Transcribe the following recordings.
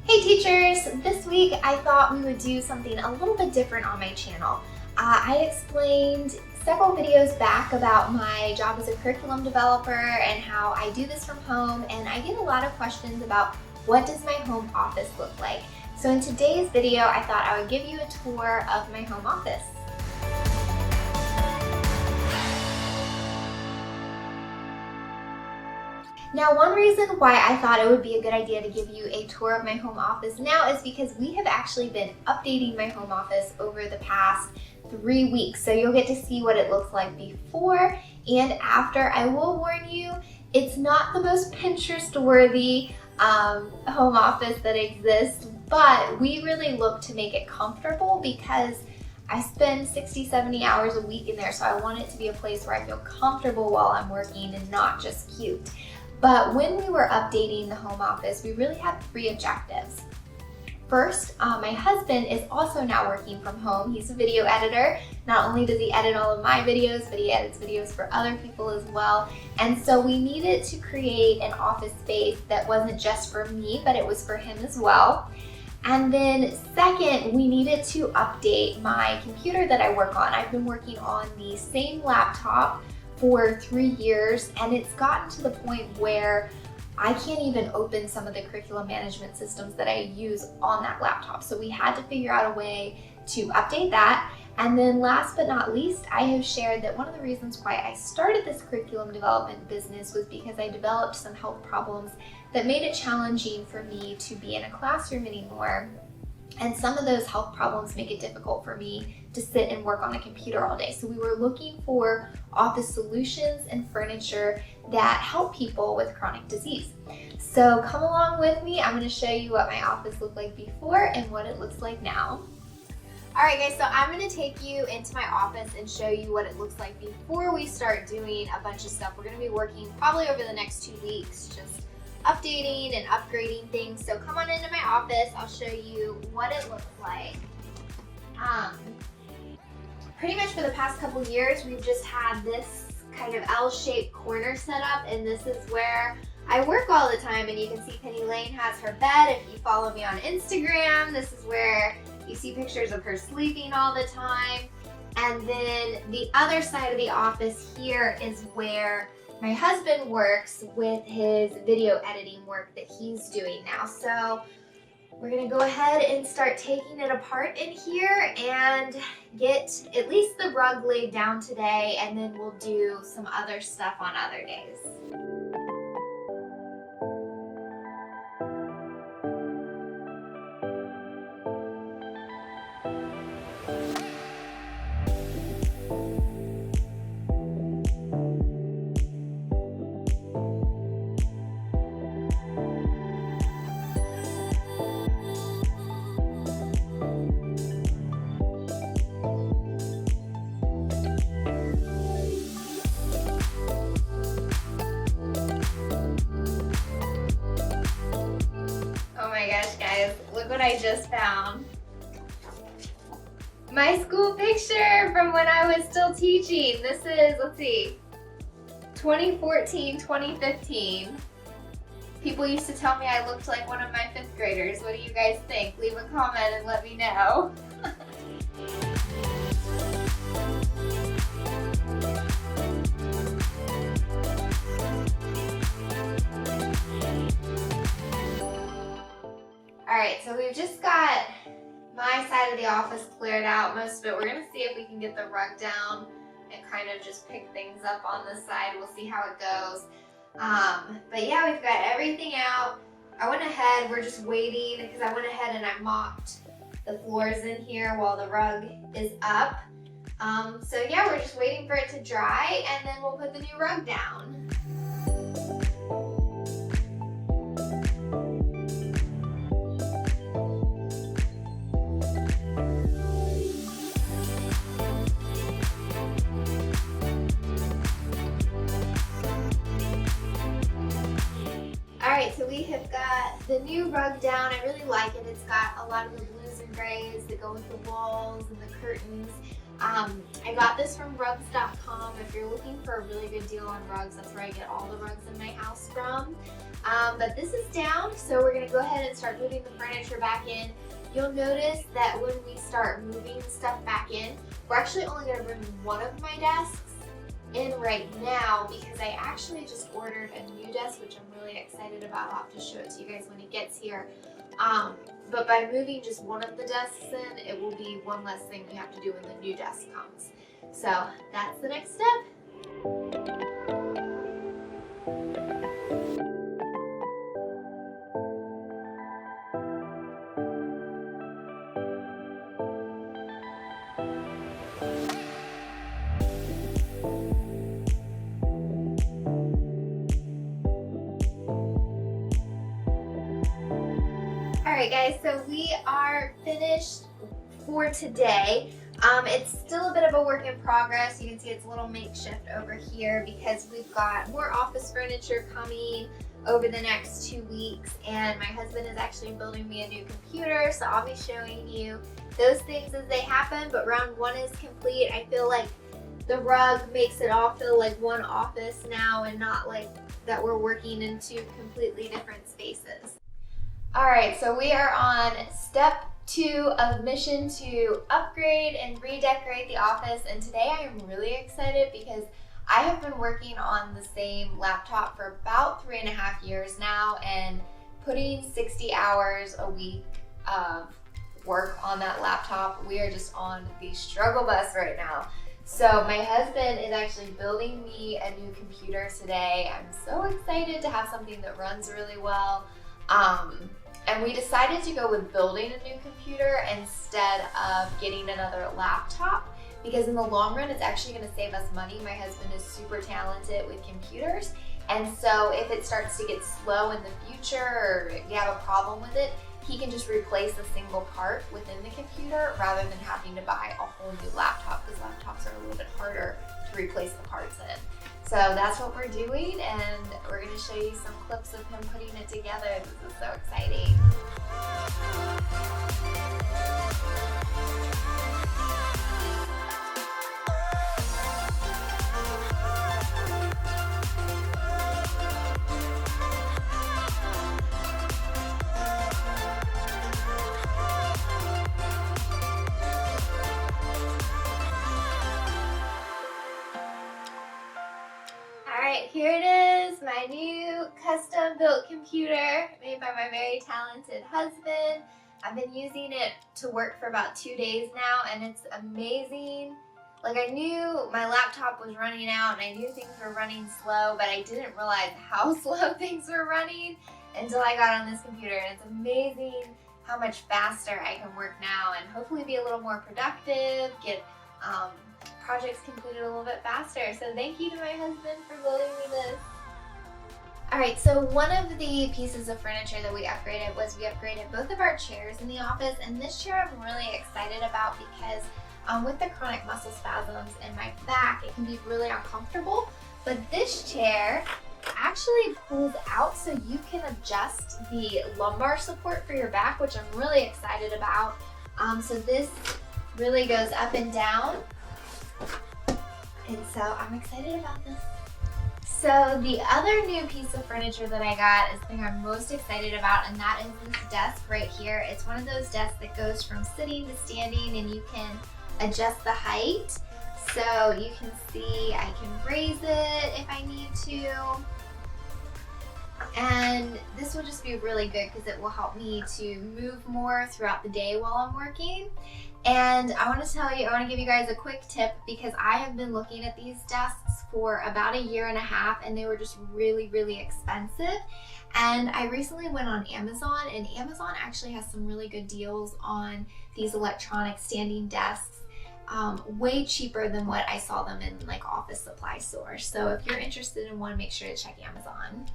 Hey teachers! This week I thought we would do something a little bit different on my channel. I explained several videos back about my job as a curriculum developer and how I do this from home, and I get a lot of questions about what does my home office look like. So in today's video I thought I would give you a tour of my home office. Now, one reason why I thought it would be a good idea to give you a tour of my home office now is because we have actually been updating my home office over the past 3 weeks. So you'll get to see what it looks like before and after. I will warn you, it's not the most Pinterest-worthy home office that exists, but we really look to make it comfortable because I spend 60-70 hours a week in there, so I want it to be a place where I feel comfortable while I'm working and not just cute. But when we were updating the home office, we really had 3 objectives. First, my husband is also now working from home. He's a video editor. Not only does he edit all of my videos, but he edits videos for other people as well. And so we needed to create an office space that wasn't just for me, but it was for him as well. And then second, we needed to update my computer that I work on. I've been working on the same laptop for 3 years, and it's gotten to the point where I can't even open some of the curriculum management systems that I use on that laptop. So we had to figure out a way to update that. And then last but not least, I have shared that one of the reasons why I started this curriculum development business was because I developed some health problems that made it challenging for me to be in a classroom anymore. And some of those health problems make it difficult for me to sit and work on a computer all day. So we were looking for office solutions and furniture that help people with chronic disease. So come along with me. I'm going to show you what my office looked like before and what it looks like now. Alright guys, so I'm going to take you into my office and show you what it looks like before we start doing a bunch of stuff. We're going to be working probably over the next 2 weeks, just updating and upgrading things. So come on into my office, I'll show you what it looks like. Pretty much for the past couple years, we've just had this kind of L-shaped corner set up, and this is where I work all the time. And you can see Penny Lane has her bed. If you follow me on Instagram, this is where you see pictures of her sleeping all the time. And then the other side of the office here is where my husband works with his video editing work that he's doing now. So we're gonna go ahead and start taking it apart in here and get at least the rug laid down today, and then we'll do some other stuff on other days. Look what I just found. My school picture from when I was still teaching. This is, let's see, 2014, 2015. People used to tell me I looked like one of my 5th graders. What do you guys think? Leave a comment and let me know. Alright, so we've just got my side of the office cleared out, most of it. We're going to see if we can get the rug down and kind of just pick things up on this side. We'll see how it goes. But yeah, we've got everything out. I went ahead, we're just waiting because I went ahead and I mopped the floors in here while the rug is up. So yeah, we're just waiting for it to dry, and then we'll put the new rug down. Alright, so we have got the new rug down. I really like it. It's got a lot of the blues and grays that go with the walls and the curtains. I got this from rugs.com. If you're looking for a really good deal on rugs, that's where I get all the rugs in my house from. But this is down, so we're gonna go ahead and start moving the furniture back in. You'll notice that when we start moving stuff back in, we're actually only gonna bring one of my desks in right now because I actually just ordered a new desk, which I'm really excited about. I'll have to show it to you guys when it gets here. But by moving just one of the desks in, it will be one less thing we have to do when the new desk comes. So that's the next step. Alright guys, so we are finished for today. It's still a bit of a work in progress. You can see it's a little makeshift over here because we've got more office furniture coming over the next 2 weeks, and my husband is actually building me a new computer, so I'll be showing you those things as they happen. But round one is complete. I feel like the rug makes it all feel like one office now and not like that we're working in two completely different spaces. Alright, so we are on step 2 of mission to upgrade and redecorate the office, and today I am really excited because I have been working on the same laptop for about 3.5 years now, and putting 60 hours a week of work on that laptop. We are just on the struggle bus right now. So my husband is actually building me a new computer today. I'm so excited to have something that runs really well. And we decided to go with building a new computer instead of getting another laptop because in the long run, it's actually going to save us money. My husband is super talented with computers. And so if it starts to get slow in the future or if you have a problem with it, he can just replace a single part within the computer rather than having to buy a whole new laptop because laptops are a little bit harder to replace the parts in. So that's what we're doing, and we're going to show you some clips of him putting it together. This is so exciting. Alright, here it is, my new custom built computer made by my very talented husband. I've been using it to work for about 2 days now, and it's amazing. Like, I knew my laptop was running out and I knew things were running slow, but I didn't realize how slow things were running until I got on this computer. And it's amazing how much faster I can work now and hopefully be a little more productive, get projects completed a little bit faster. So thank you to my husband for building me this. Alright, so one of the pieces of furniture that we upgraded was we upgraded both of our chairs in the office, and this chair I'm really excited about because with the chronic muscle spasms in my back, it can be really uncomfortable. But this chair actually pulls out so you can adjust the lumbar support for your back, which I'm really excited about. So this really goes up and down. And so I'm excited about this. So the other new piece of furniture that I got is the thing I'm most excited about, and that is this desk right here. It's one of those desks that goes from sitting to standing, and you can adjust the height. So you can see I can raise it if I need to. And this will just be really good because it will help me to move more throughout the day while I'm working. And I want to give you guys a quick tip because I have been looking at these desks for about 1.5 years and they were just really, really expensive. And I recently went on Amazon, and Amazon actually has some really good deals on these electronic standing desks, way cheaper than what I saw them in like office supply stores. So if you're interested in one, make sure to check Amazon.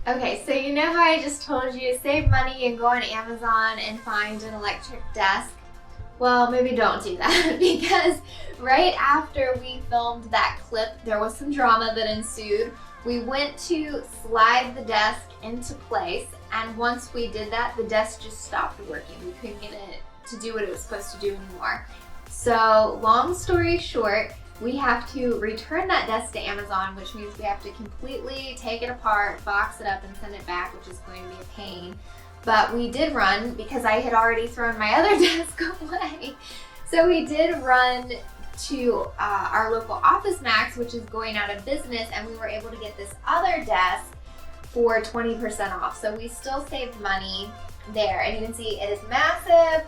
Okay, so you know how I just told you save money and go on Amazon and find an electric desk? Well, maybe don't do that because right after we filmed that clip, there was some drama that ensued. We went to slide the desk into place, and once we did that, the desk just stopped working. We couldn't get it to do what it was supposed to do anymore. So long story short, we have to return that desk to Amazon, which means we have to completely take it apart, box it up, and send it back, which is going to be a pain. But we did run, because I had already thrown my other desk away. So we did run to our local Office Max, which is going out of business, and we were able to get this other desk for 20% off. So we still saved money there. And you can see it is massive.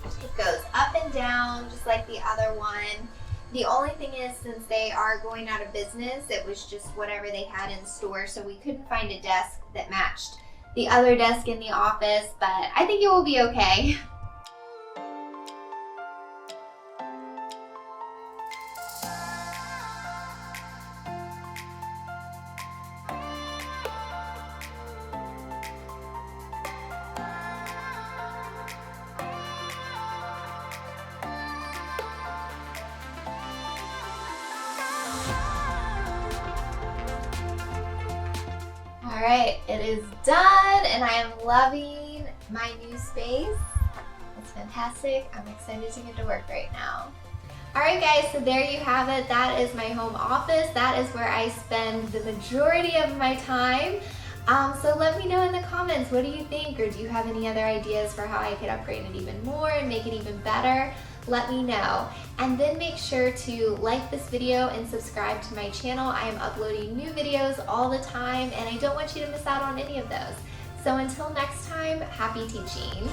It goes up and down just like the other one. The only thing is, since they are going out of business, it was just whatever they had in store, so we couldn't find a desk that matched the other desk in the office, but I think it will be okay. Alright, it is done and I am loving my new space. It's fantastic. I'm excited to get to work right now. Alright guys, so there you have it. That is my home office. That is where I spend the majority of my time. So let me know in the comments, what do you think? Or do you have any other ideas for how I could upgrade it even more and make it even better? Let me know. And then make sure to like this video and subscribe to my channel. I am uploading new videos all the time and I don't want you to miss out on any of those. So until next time, happy teaching.